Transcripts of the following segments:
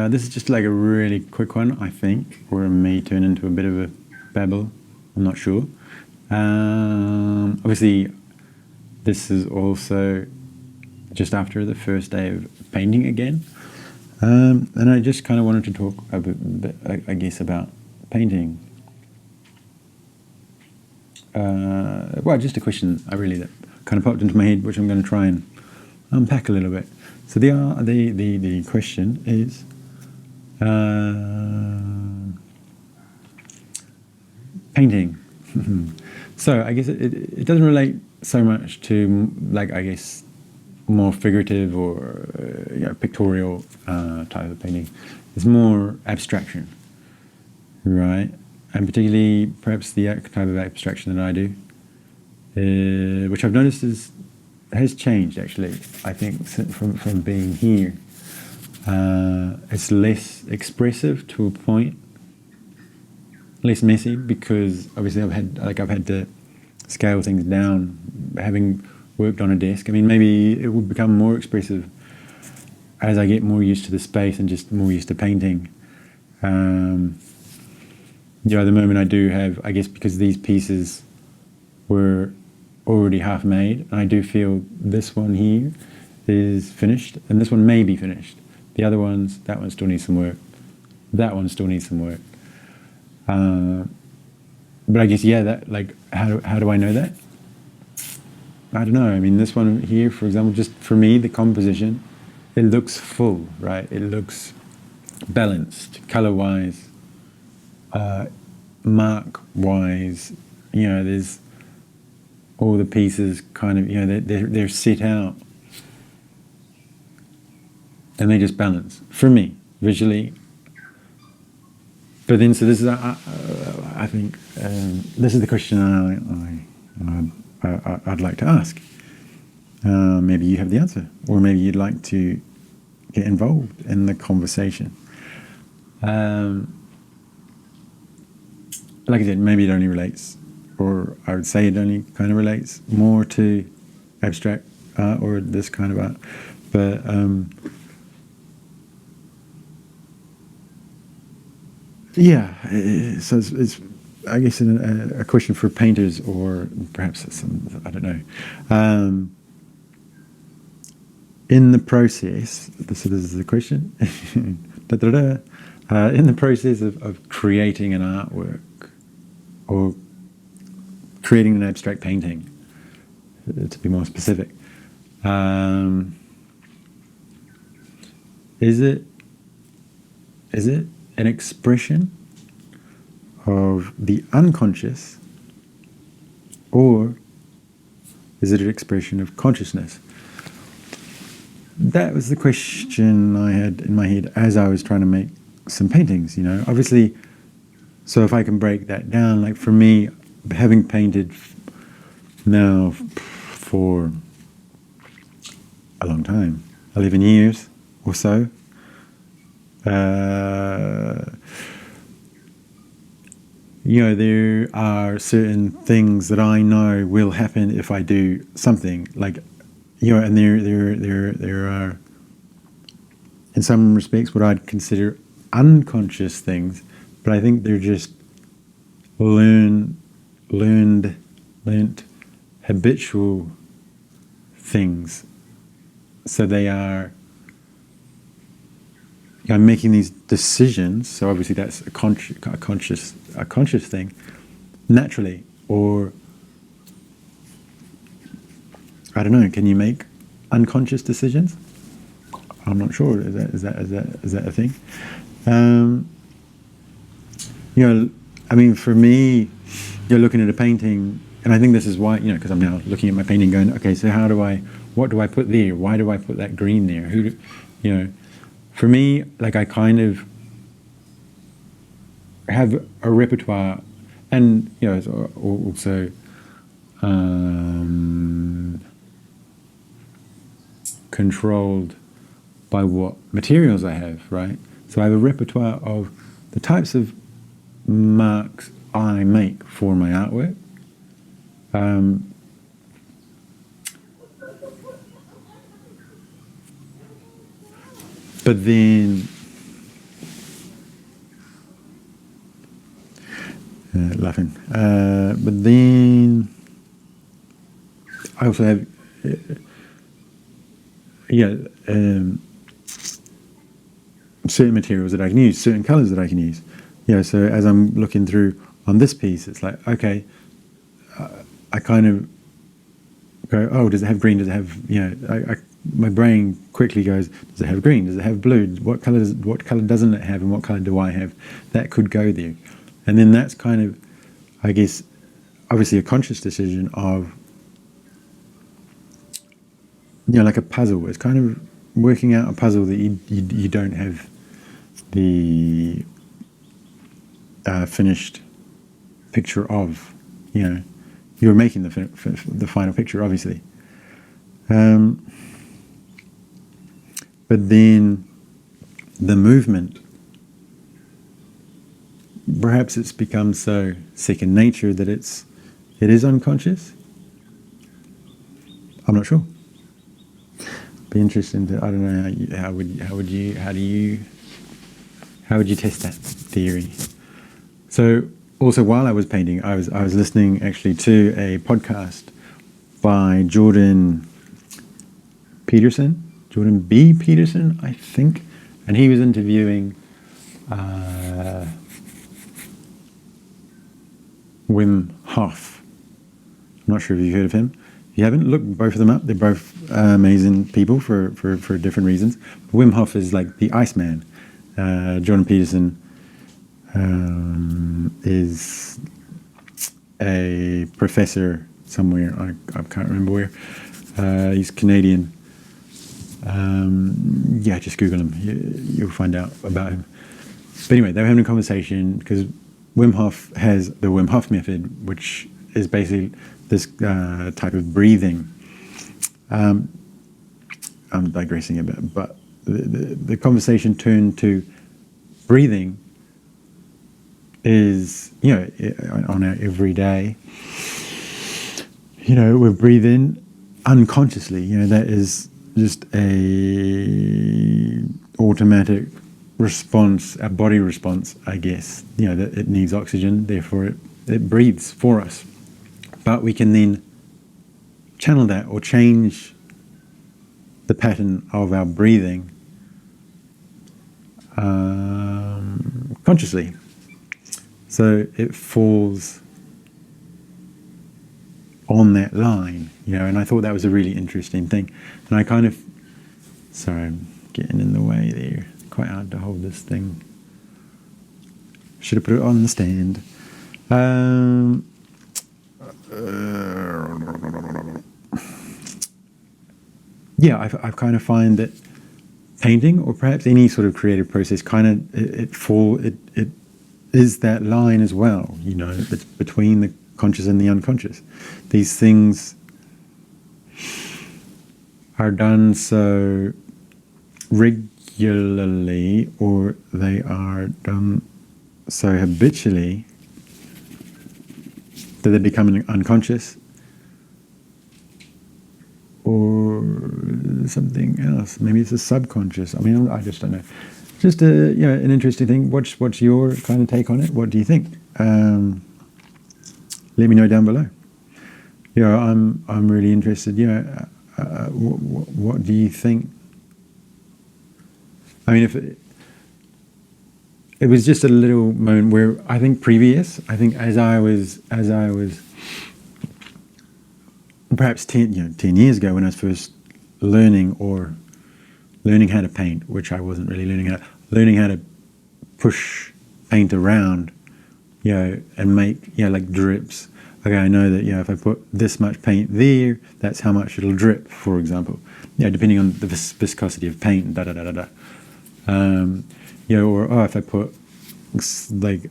This is just like a really quick one, I think, or it may turn into a bit of a babble. I'm not sure. Obviously, this is also just after the first day of painting again. And I just kind of wanted to talk a bit, I guess, about painting. Well, just a question that kind of popped into my head, which I'm going to try and unpack a little bit. So the question is, painting. So I guess it doesn't relate so much to, like, I guess, more figurative or pictorial type of painting. It's more abstraction, right? And particularly perhaps the type of abstraction that I do, which I've noticed has changed actually. I think from being here, it's less expressive to a point, less messy, because obviously I've had to scale things down, having worked on a desk. I mean, maybe it would become more expressive as I get more used to the space and just more used to painting. At the moment I do have, I guess, because these pieces were already half made, I do feel this one here is finished, and this one may be finished. The other ones, that one still needs some work. That one still needs some work. But I guess, how do I know that? I don't know. I mean, this one here, for example, just for me, the composition, it looks full, right? It looks balanced, color-wise, mark-wise. There's all the pieces kind of, they're set out, and they just balance for me visually. But then, so this is, I think, this is the question I'd like to ask. Maybe you have the answer, or maybe you'd like to get involved in the conversation. Like I said, maybe it only relates, or I would say it only kind of relates more to abstract art or this kind of art. But so it's I guess a question for painters, or perhaps some, I don't know. In the process, so this is the question. In the process of creating an artwork or creating an abstract painting, to be more specific, is it an expression of the unconscious, or is it an expression of consciousness? That was the question I had in my head as I was trying to make some paintings, obviously. So if I can break that down, like for me, having painted now for a long time, 11 years or so, there are certain things that I know will happen if I do something, like, and there are, in some respects, what I'd consider unconscious things, but I think they're just learned habitual things. So they are, I'm making these decisions, so obviously that's a conscious thing, naturally. Or I don't know, can you make unconscious decisions? I'm not sure. Is that a thing? I mean, for me, you're looking at a painting, and I think this is why, because I'm now looking at my painting going, okay, so what do I put there? Why do I put that green there? For me, like, I kind of have a repertoire, and, it's also controlled by what materials I have, right? So I have a repertoire of the types of marks I make for my artwork. But then laughing. But then I also have, certain materials that I can use, certain colors that I can use. So as I'm looking through on this piece, it's like, okay, I kind of go, oh, does it have green? Does it have, my brain quickly goes, does it have green? Does it have blue? What color doesn't it have, and what color do I have? That could go there. And then that's kind of, I guess, obviously a conscious decision of, like a puzzle. It's kind of working out a puzzle that you don't have the finished picture of. You're making the final picture, obviously. But then the movement, perhaps it's become so second nature that it is unconscious. I'm not sure. Be interesting to, I don't know, how would you test that theory? So also while I was painting, I was listening actually to a podcast by Jordan B. Peterson, I think, and he was interviewing Wim Hof. I'm not sure if you've heard of him. If you haven't, look both of them up. They're both amazing people for different reasons. Wim Hof is like the Iceman. Jordan Peterson is a professor somewhere. I can't remember where. He's Canadian. Just Google him. You'll find out about him. But anyway, they were having a conversation because Wim Hof has the Wim Hof method, which is basically this type of breathing. I'm digressing a bit, but the conversation turned to breathing is, on our everyday, we breathe in unconsciously. That is just a automatic response, a body response, I guess. That it needs oxygen, therefore it breathes for us. But we can then channel that or change the pattern of our breathing consciously. So it falls on that line, and I thought that was a really interesting thing. And I kind of, sorry, I'm getting in the way there. Quite hard to hold this thing. Should have put it on the stand. I've kind of find that painting, or perhaps any sort of creative process, kind of it is that line as well. It's between the conscious and the unconscious. These things are done so regularly, or they are done so habitually that they become unconscious, or something else. Maybe it's a subconscious. I just don't know. Just an interesting thing. What's your kind of take on it? What do you think? Let me know down below. I'm really interested. What do you think? If it was just a little moment where I think as I was perhaps 10 years ago, when I was first learning how to paint, which I wasn't really learning how to push paint around, and make, like drips. Okay, I know that, if I put this much paint there, that's how much it'll drip, for example. Depending on the viscosity of paint, or if I put like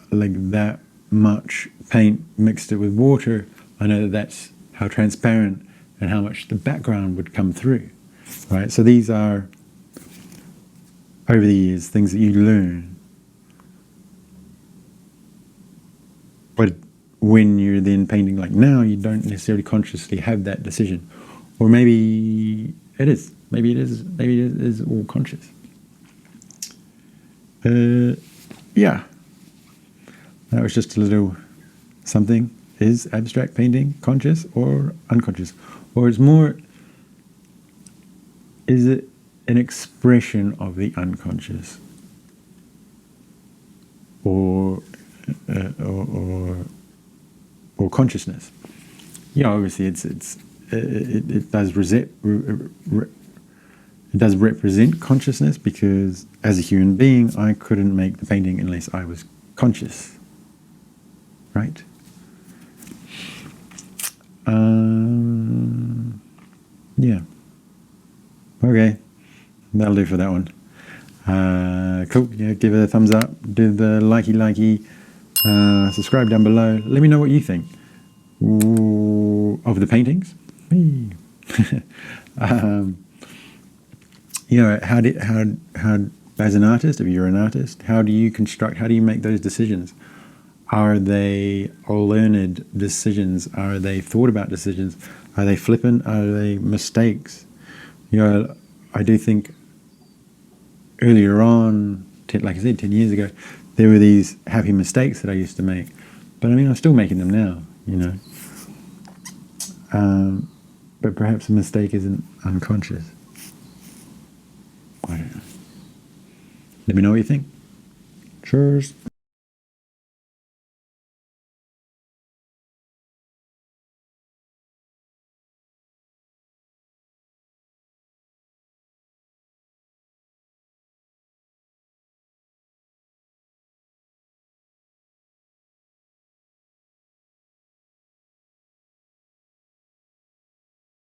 that much paint, mixed it with water, I know that that's how transparent and how much the background would come through, right? So these are, over the years, things that you learn. But when you're then painting like now, you don't necessarily consciously have that decision. Or maybe it is. Maybe it is all conscious. That was just a little something. Is abstract painting conscious or unconscious? Or it's more, is it an expression of the unconscious? Or consciousness? Yeah, obviously it does represent consciousness, because as a human being I couldn't make the painting unless I was conscious, right? Yeah. Okay, that'll do for that one. Cool. Yeah, give it a thumbs up. Do the likey. Subscribe down below. Let me know what you think of the paintings. How as an artist, if you're an artist, how do you make those decisions? Are they learned decisions? Are they thought about decisions? Are they flippant? Are they mistakes? I do think earlier on, like I said, 10 years ago, there were these happy mistakes that I used to make. But I mean, I'm still making them now, But perhaps a mistake isn't unconscious. I don't know. Let me know what you think. Cheers.